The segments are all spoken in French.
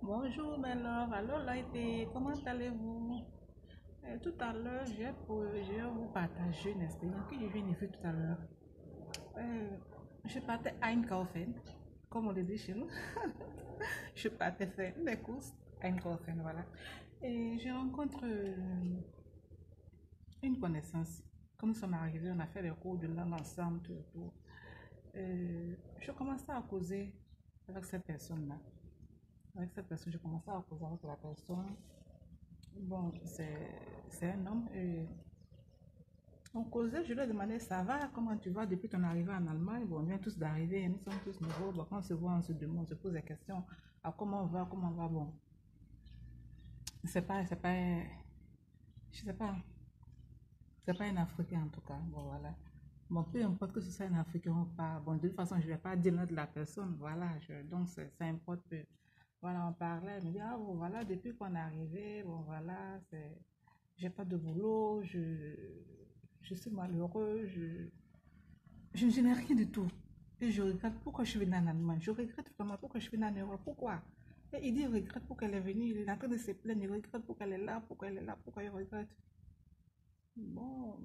Bonjour Belle-Laure, alors Laïté, comment allez-vous? Tout à l'heure, je vais vous partager une expérience que je viens de vivre tout à l'heure. Euh, je partais à Einkaufen, comme on le dit chez nous. Je partais faire des courses à Einkaufen, voilà. Et je rencontre une connaissance. Comme nous sommes arrivés, on a fait des cours de langue ensemble, tout et tout. Je commençais à causer avec cette personne-là. Avec cette personne, je commençais à causer avec la personne. Bon, c'est un homme. Et on causait, je lui ai demandé, ça va, comment tu vas depuis ton arrivée en Allemagne? Bon, on vient tous d'arriver, nous sommes tous nouveaux. Bon, quand on se voit, on se demande, on se pose des questions. Ah, comment on va, bon. C'est pas, je sais pas, c'est pas un Africain en tout cas. Bon, voilà. Bon, peu importe que ce soit un Africain ou pas. Bon, de toute façon, je ne vais pas dire le nom de la personne. Voilà, donc ça importe peu. Voilà, on parlait, elle me dit, ah bon, voilà, depuis qu'on est arrivé, bon, voilà, j'ai pas de boulot, je suis malheureux, je n'ai rien du tout. Et je regrette pourquoi je suis venue en Allemagne. Je regrette vraiment pourquoi je suis venue en Europe. Pourquoi? Et il dit, il regrette pourquoi elle est venue. Il est en train de se plaindre. Il regrette pourquoi elle est là, pourquoi elle est là, pourquoi il regrette. Bon,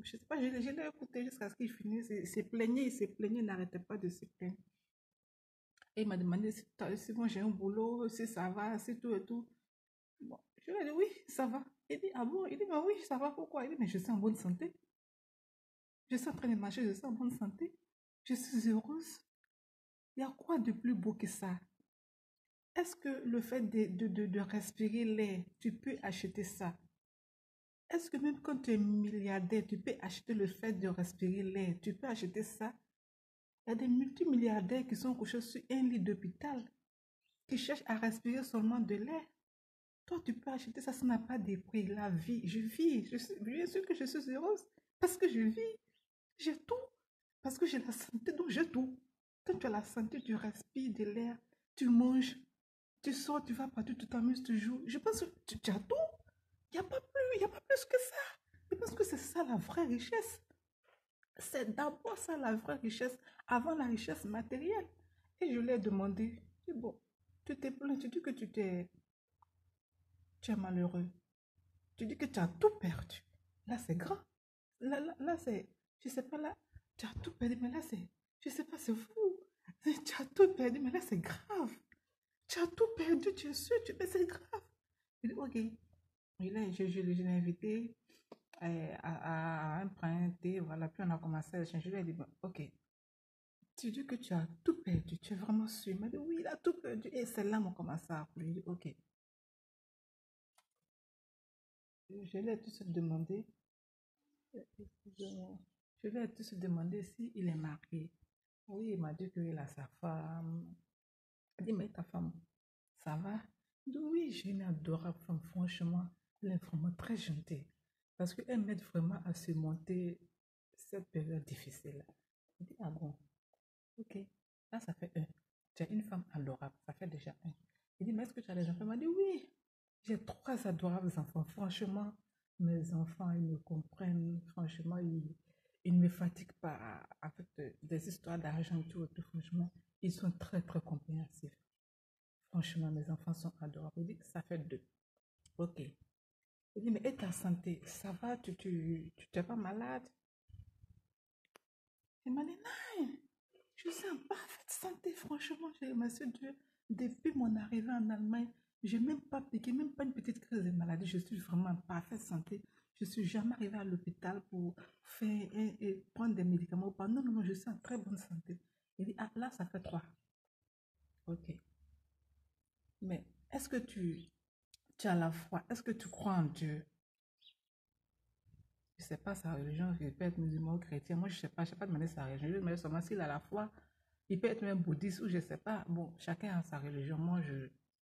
je sais pas, je l'ai écouté jusqu'à ce qu'il finisse. Il s'est plaigné, il n'arrêtait pas de se plaindre. Et il m'a demandé si moi j'ai un boulot, si ça va, si tout et tout. Bon, je lui ai dit, oui, ça va. Il dit, ah bon? Il dit, mais oui, ça va, pourquoi? Il dit, mais je suis en bonne santé. Je suis en train de marcher, je suis en bonne santé. Je suis heureuse. Il y a quoi de plus beau que ça? Est-ce que le fait de respirer l'air, tu peux acheter ça? Est-ce que même quand tu es milliardaire, tu peux acheter le fait de respirer l'air? Tu peux acheter ça? Il y a des multimilliardaires qui sont couchés sur un lit d'hôpital, qui cherchent à respirer seulement de l'air. Toi, tu peux acheter ça, ça n'a pas de prix. La vie, je vis, bien sûr que je suis heureuse, parce que je vis, j'ai tout, parce que j'ai la santé, donc j'ai tout. Quand tu as la santé, tu respires de l'air, tu manges, tu sors, tu vas partout, tu t'amuses, tu joues. Je pense que tu as tout. Il n'y a pas plus, il n'y a pas plus que ça. Je pense que c'est ça la vraie richesse. C'est d'abord ça la vraie richesse, avant la richesse matérielle. Et je lui ai demandé, bon, tu t'es plaint, tu dis que tu es malheureux. Tu dis que tu as tout perdu. Là, c'est grand. Là, c'est, je sais pas, là, tu as tout perdu, mais là, c'est, je sais pas, c'est fou. Tu as tout perdu, mais là, c'est grave. Tu as tout perdu, tu es sûr, mais c'est grave. Je dis, ok. Et là, je l'ai invité à un pain, thé, voilà. Puis on a commencé à échanger. Je lui ai dit, bon, ok. Tu dis que tu as tout perdu, tu es vraiment sûr. Il m'a dit, oui, il a tout perdu. Et c'est là qu'on commence à appeler. Je dis, ok. Je lui ai tout de suite demandé, excusez-moi. Je lui ai tout de suite demandé s'il est marié. Oui, il m'a dit qu'il a sa femme. Il dit, mais ta femme, ça va? Il dit, oui, j'ai une adorable femme, franchement. Elle est vraiment très gentille. Parce qu'elle m'aide vraiment à surmonter cette période difficile. Il dit, ah bon, ok. Là, ça fait un. Tu as une femme adorable, ça fait déjà un. Il dit, mais est-ce que tu as des enfants? Il m'a dit, oui, j'ai trois adorables enfants. Franchement, mes enfants, ils me comprennent. Franchement, ils ne me fatiguent pas avec des histoires d'argent et tout, tout. Franchement, ils sont très, très compréhensifs. Franchement, mes enfants sont adorables. Il dit, ça fait deux. Ok. Il dit, mais et ta santé, ça va? Tu t'es pas malade? Il m'a dit, non, je suis en parfaite santé, franchement, je remercie Dieu. Depuis mon arrivée en Allemagne, je n'ai même pas piqué, même pas une petite crise de maladie. Je suis vraiment en parfaite santé. Je ne suis jamais arrivée à l'hôpital pour faire et prendre des médicaments ou pas. Non, non, non, je suis en très bonne santé. Il dit, ah, là, ça fait trois. Ok. Mais est-ce que tu as la foi? Est-ce que tu crois en Dieu? Je ne sais pas sa religion, il peut être musulman ou chrétien. Moi, je ne sais pas, je n'ai pas demandé sa religion. Je lui ai demandé seulement s'il a la foi. Il peut être même bouddhiste ou je ne sais pas. Bon, chacun a sa religion. Moi,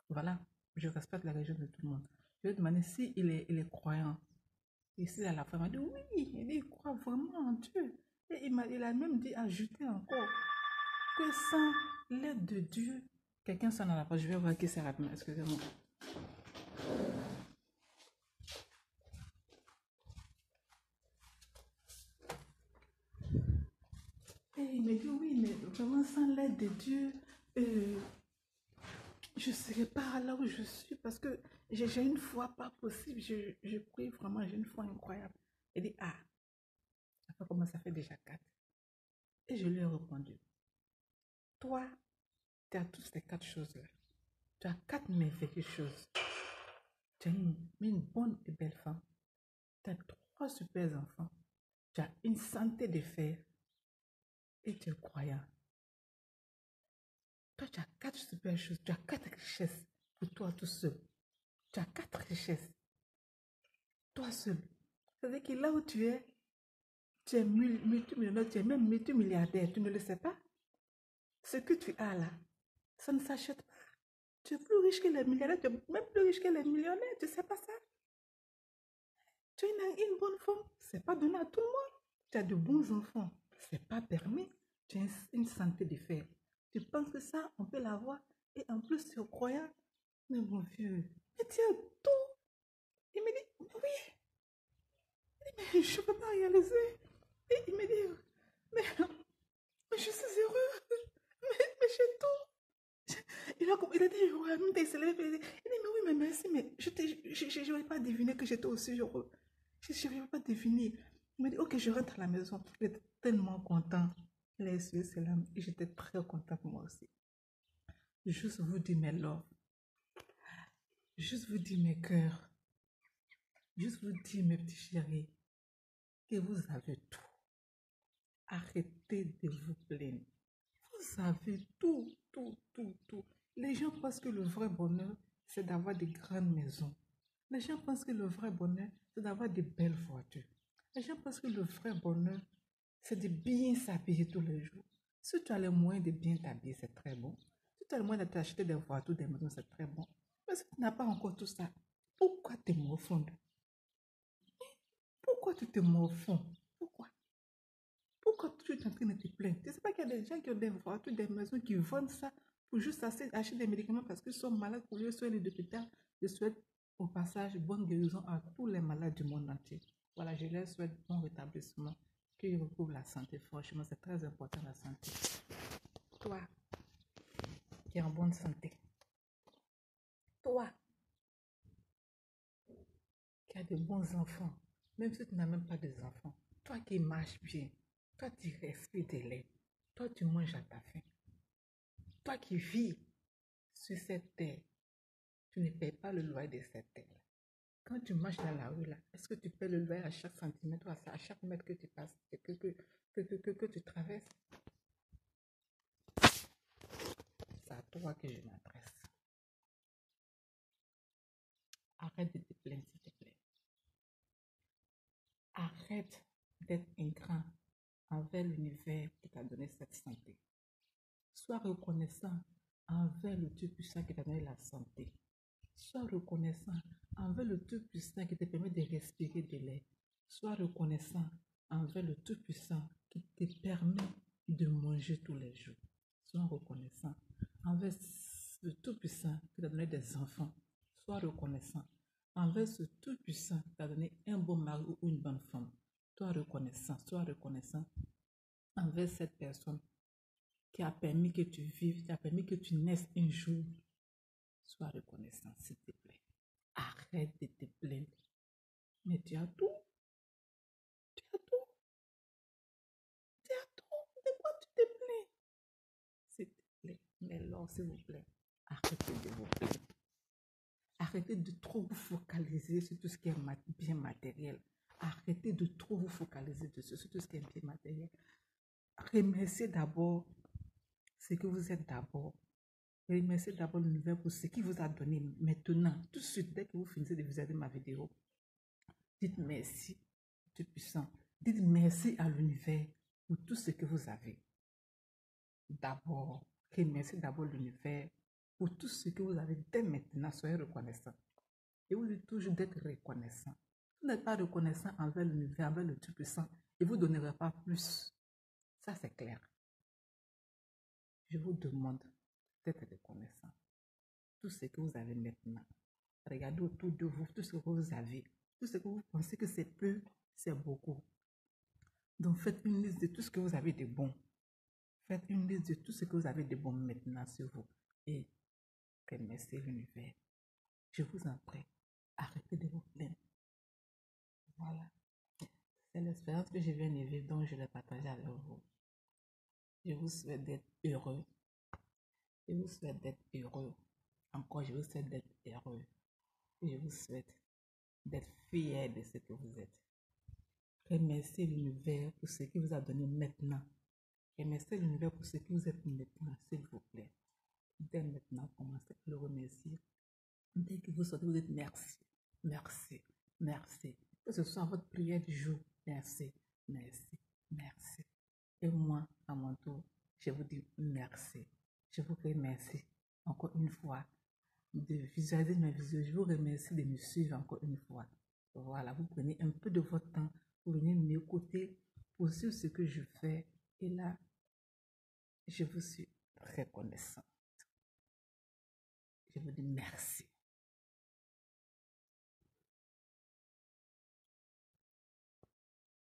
voilà, je respecte la religion de tout le monde. Je lui ai demandé s'il il est croyant. Et s'il a la foi, il m'a dit oui, il dit, il croit vraiment en Dieu. Et il a même dit, ajouter encore, que sans l'aide de Dieu, quelqu'un sonne à la porte. Je vais voir qui c'est rapidement, excusez-moi. Et il m'a dit oui, mais vraiment sans l'aide de Dieu, euh, je ne serai pas là où je suis parce que j'ai une foi pas possible. Je prie vraiment, j'ai une foi incroyable. Elle dit, ah, ça fait comment ça fait déjà 4. Et je lui ai répondu, toi, tu as toutes ces 4 choses-là. Tu as 4 merveilleuses choses. Tu as une bonne et belle femme. Tu as 3 super enfants. Tu as une santé de fer. Et tu es croyant. Toi, tu as 4 super choses. Tu as 4 richesses pour toi tout seul. Tu as 4 richesses. Toi seul. C'est-à-dire que là où tu es multimillionnaire, tu es même multimilliardaire. Tu ne le sais pas. Ce que tu as là, ça ne s'achète pas. Tu es plus riche que les milliardaires. Tu es même plus riche que les millionnaires. Tu ne sais pas ça. Tu as une bonne femme. Ce n'est pas donné à tout le monde. Tu as de bons enfants. Ce n'est pas permis. Tu as une santé de fer. Tu penses que ça, on peut l'avoir. Et en plus, tu es croyant. Mais mon vieux, mais tu as tout. Il me dit, oui, mais je ne peux pas réaliser. Et il me dit, mais, mais je suis heureux. Mais j'ai tout. Il a dit, ouais, il s'est levé. Il dit, mais oui, mais merci, mais je n'aurais pas deviné que j'étais aussi heureux. Je n'aurais pas deviné. Il me dit, ok, je rentre à la maison. Il était tellement content. Il a essuyé ses larmes et j'étais très contente moi aussi. Juste vous dire mes love. Juste vous dire mes cœurs. Juste vous dire mes petits chéris. Que vous avez tout. Arrêtez de vous plaindre. Vous avez tout, tout, tout, tout. Les gens pensent que le vrai bonheur, c'est d'avoir des grandes maisons. Les gens pensent que le vrai bonheur, c'est d'avoir des belles voitures. Les gens pensent que le vrai bonheur, c'est de bien s'habiller tous les jours. Si tu as les moyens de bien t'habiller, c'est très bon. Si tu as les moyens de t'acheter des voitures, des maisons, c'est très bon. Mais si tu n'as pas encore tout ça, pourquoi te morfondre? Pourquoi tu te morfonds? Pourquoi? Pourquoi tu es en train de te plaindre? Tu ne sais pas qu'il y a des gens qui ont des voitures, des maisons, qui vendent ça pour juste acheter des médicaments parce qu'ils sont malades pour les soins de l'hôpital. Je souhaite au passage bonne guérison à tous les malades du monde entier. Voilà, je leur souhaite bon rétablissement, qu'ils retrouvent la santé. Franchement, c'est très important la santé. Toi, qui es en bonne santé. Toi, qui as de bons enfants, même si tu n'as même pas des enfants. Toi qui marches bien. Toi, tu respires de lait. Toi, tu manges à ta faim. Toi qui vis sur cette terre, tu ne payes pas le loyer de cette terre. Quand tu marches dans la rue, là, est-ce que tu payes le loyer à chaque centimètre ou à chaque mètre que tu passes, que tu traverses? C'est à toi que je m'adresse. Arrête de te plaindre, s'il te plaît. Arrête d'être ingrat envers l'univers qui t'a donné cette santé. Sois reconnaissant envers le Dieu puissant qui t'a donné la santé. Sois reconnaissant envers le Tout-Puissant qui te permet de respirer de l'air. Sois reconnaissant envers le Tout-Puissant qui te permet de manger tous les jours. Sois reconnaissant envers le Tout-Puissant qui t'a donné des enfants. Sois reconnaissant envers ce Tout-Puissant qui t'a donné un bon mari ou une bonne femme. Sois reconnaissant envers cette personne qui a permis que tu vives, qui a permis que tu naisses un jour. Sois reconnaissant, s'il te plaît. Arrête de te plaindre. Mais tu as tout. Tu as tout. Tu as tout. De quoi tu te plains? S'il te plaît. Mais alors, s'il vous plaît, arrêtez de vous plaindre. Arrêtez de trop vous focaliser sur tout ce qui est bien matériel. Arrêtez de trop vous focaliser dessus, sur tout ce qui est bien matériel. Remerciez d'abord ce que vous êtes d'abord. Remerciez d'abord l'univers pour ce qu'il vous a donné maintenant. Tout de suite, dès que vous finissez de visionner ma vidéo, dites merci, Dieu puissant. Dites merci à l'univers pour tout ce que vous avez. D'abord, remerciez d'abord l'univers pour tout ce que vous avez dès maintenant. Soyez reconnaissant. Et vous dites toujours d'être reconnaissant. Si vous n'êtes pas reconnaissant envers l'univers, envers le Dieu puissant, il ne vous donnera pas plus. Ça, c'est clair. Je vous demande d'être reconnaissant. Tout ce que vous avez maintenant. Regardez autour de vous, tout ce que vous avez. Tout ce que vous pensez que c'est peu, c'est beaucoup. Donc faites une liste de tout ce que vous avez de bon. Faites une liste de tout ce que vous avez de bon maintenant sur vous. Et Remerciez l'univers. Je vous en prie, arrêtez de vous plaindre. Voilà. C'est l'expérience que je viens de vivre, donc je l'ai partagée avec vous. Je vous souhaite d'être heureux. Je vous souhaite d'être heureux. Encore, je vous souhaite d'être heureux. Je vous souhaite d'être fier de ce que vous êtes. Remerciez l'univers pour ce qu'il vous a donné maintenant. Remerciez l'univers pour ce que vous êtes maintenant, s'il vous plaît. Dès maintenant, commencez à le remercier. Dès que vous sortez, vous dites merci, merci, merci. Que ce soit votre prière du jour. Merci, merci, merci. Et moi, à mon tour, je vous dis merci. Je vous remercie encore une fois de visualiser mes vidéos. Je vous remercie de me suivre encore une fois. Voilà, vous prenez un peu de votre temps pour venir m'écouter, pour suivre ce que je fais. Et là, je vous suis reconnaissant. Je vous dis merci.